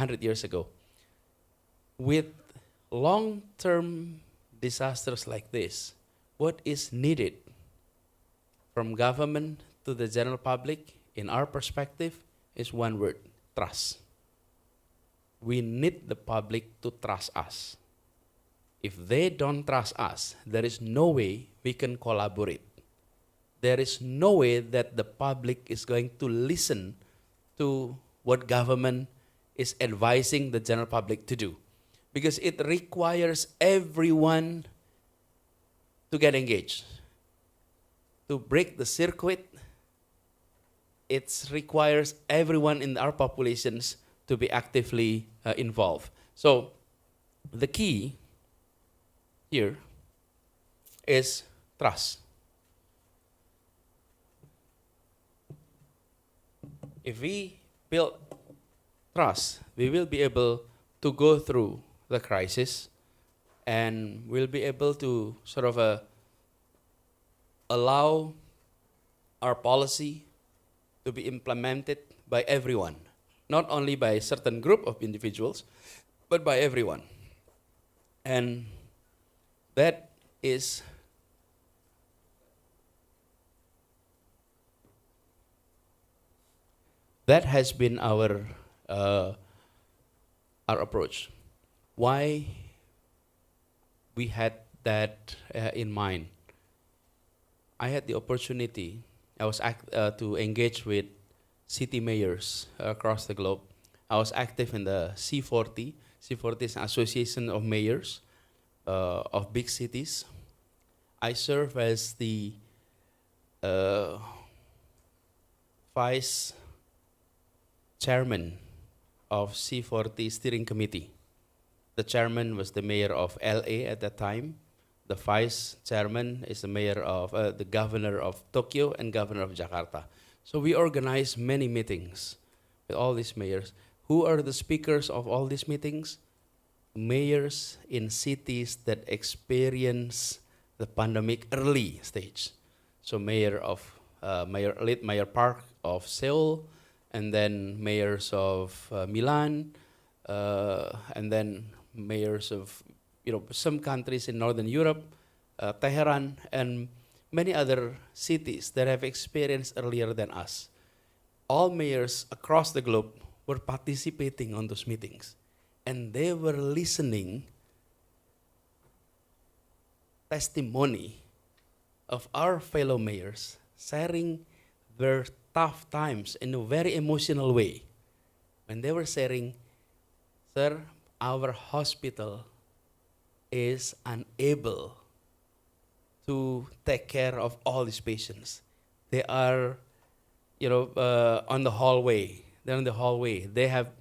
100 years ago. With long-term disasters like this, what is needed from government to the general public, in our perspective, is one word: trust. We need the public to trust us. If they don't trust us, there is no way we can collaborate. There is no way that the public is going to listen to what government is advising the general public to do. Because it requires everyone to get engaged. To break the circuit, it requires everyone in our populations to be actively involved. So the key here is trust. If we build trust, we will be able to go through the crisis, and we'll be able to sort of allow our policy to be implemented by everyone, not only by a certain group of individuals, but by everyone. And that is that has been our approach. Why we had that in mind? I had the opportunity. I was to engage with city mayors across the globe. I was active in the C40. C40 is an association of mayors of big cities. I serve as the vice chairman of C40 steering committee. The chairman was the mayor of LA at that time. The vice chairman is the mayor of the governor of Tokyo and governor of Jakarta. So we organize many meetings with all these mayors. Who are the speakers of all these meetings? Mayors in cities that experience the pandemic early stage. So Mayor Park of Seoul, and then mayors of Milan, and then mayors of some countries in Northern Europe, Tehran, and many other cities that have experienced earlier than us. All mayors across the globe were participating on those meetings, and they were listening testimony of our fellow mayors sharing their tough times in a very emotional way. When they were sharing, "Sir, our hospital is unable to take care of all these patients. They are, on the hallway. They're in the hallway. They have,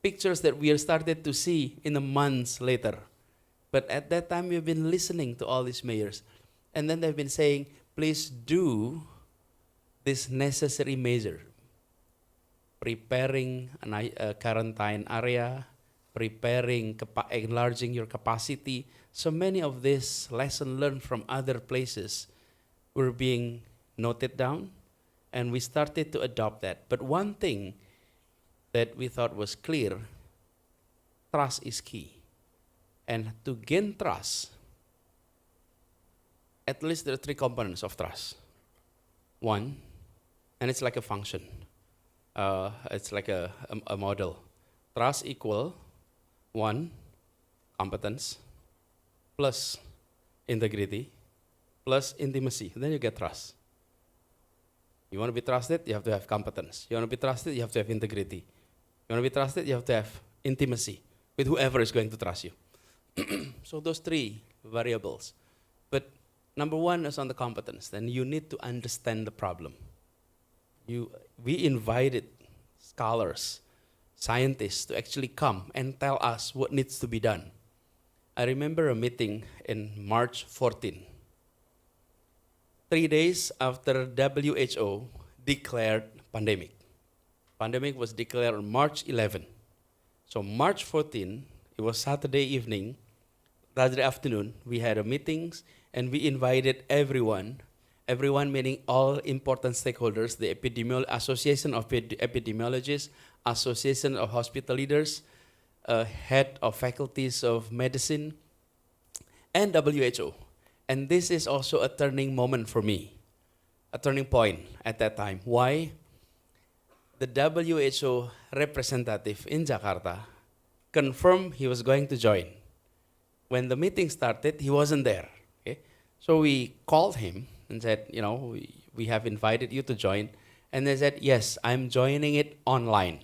pictures that we have started to see in the months later. But at that time, we've been listening to all these mayors. And then they've been saying, please do this necessary measure. Preparing a quarantine area, enlarging your capacity. So many of these lessons learned from other places were being noted down, and we started to adopt that. But one thing that we thought was clear, trust is key. And to gain trust, at least there are three components of trust. One, and it's like a function. It's like a model. Trust equal, one, competence, plus integrity, plus intimacy. Then you get trust. You want to be trusted, you have to have competence. You want to be trusted, you have to have integrity. You want to be trusted, you have to have intimacy with whoever is going to trust you. So those three variables. But number one is on the competence. Then you need to understand the problem. We invited scholars, scientists to actually come and tell us what needs to be done. I remember a meeting in March 14. 3 days after WHO declared pandemic. Pandemic was declared on March 11. So March 14, it was Saturday evening, Saturday afternoon, we had a meetings and we invited everyone meaning all important stakeholders, the Association of Epidemiologists, Association of Hospital Leaders, head of faculties of medicine, and WHO. And this is also a turning moment for me, a turning point at that time. Why? The WHO representative in Jakarta confirmed he was going to join. When the meeting started, he wasn't there. Okay? So we called him and said, we have invited you to join. And they said, yes, I'm joining it online.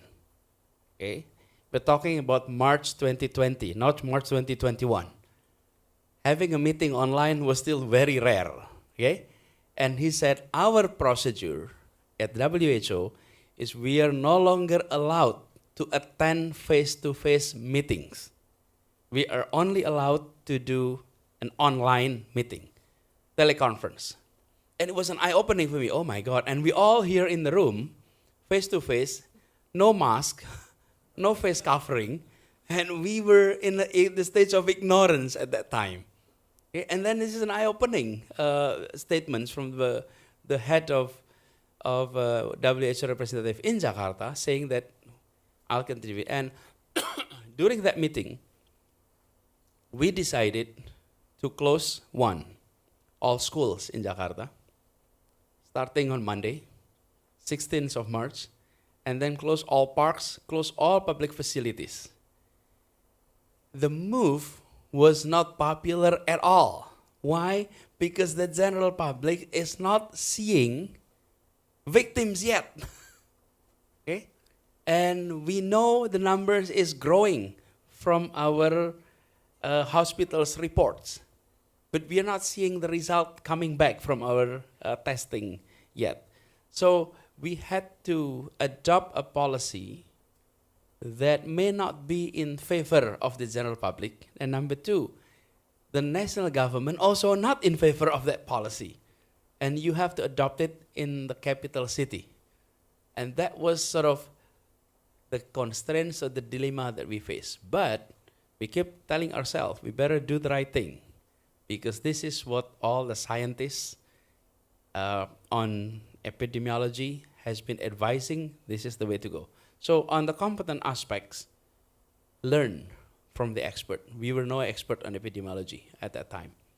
Okay? We're talking about March 2020, not March 2021. Having a meeting online was still very rare. Okay? And he said, our procedure at WHO is we are no longer allowed to attend face-to-face meetings. We are only allowed to do an online meeting, teleconference. And it was an eye-opening for me. Oh my God. And we all here in the room, face-to-face, no mask, no face covering, and we were in the stage of ignorance at that time. Okay? And then this is an eye-opening statements from the head of WHO representative in Jakarta saying that I'll contribute. And during that meeting, we decided to close all schools in Jakarta, starting on Monday, 16th of March, and then close all parks, close all public facilities. The move was not popular at all. Why? Because the general public is not seeing victims yet. Okay? And we know the numbers is growing from our hospitals reports. But we are not seeing the result coming back from our testing yet. So we had to adopt a policy that may not be in favor of the general public. And number two, the national government also not in favor of that policy. And you have to adopt it in the capital city. And that was sort of the constraints or the dilemma that we face. But we kept telling ourselves, we better do the right thing, because this is what all the scientists on epidemiology has been advising. This is the way to go. So on the competent aspects, learn from the expert. We were no expert on epidemiology at that time.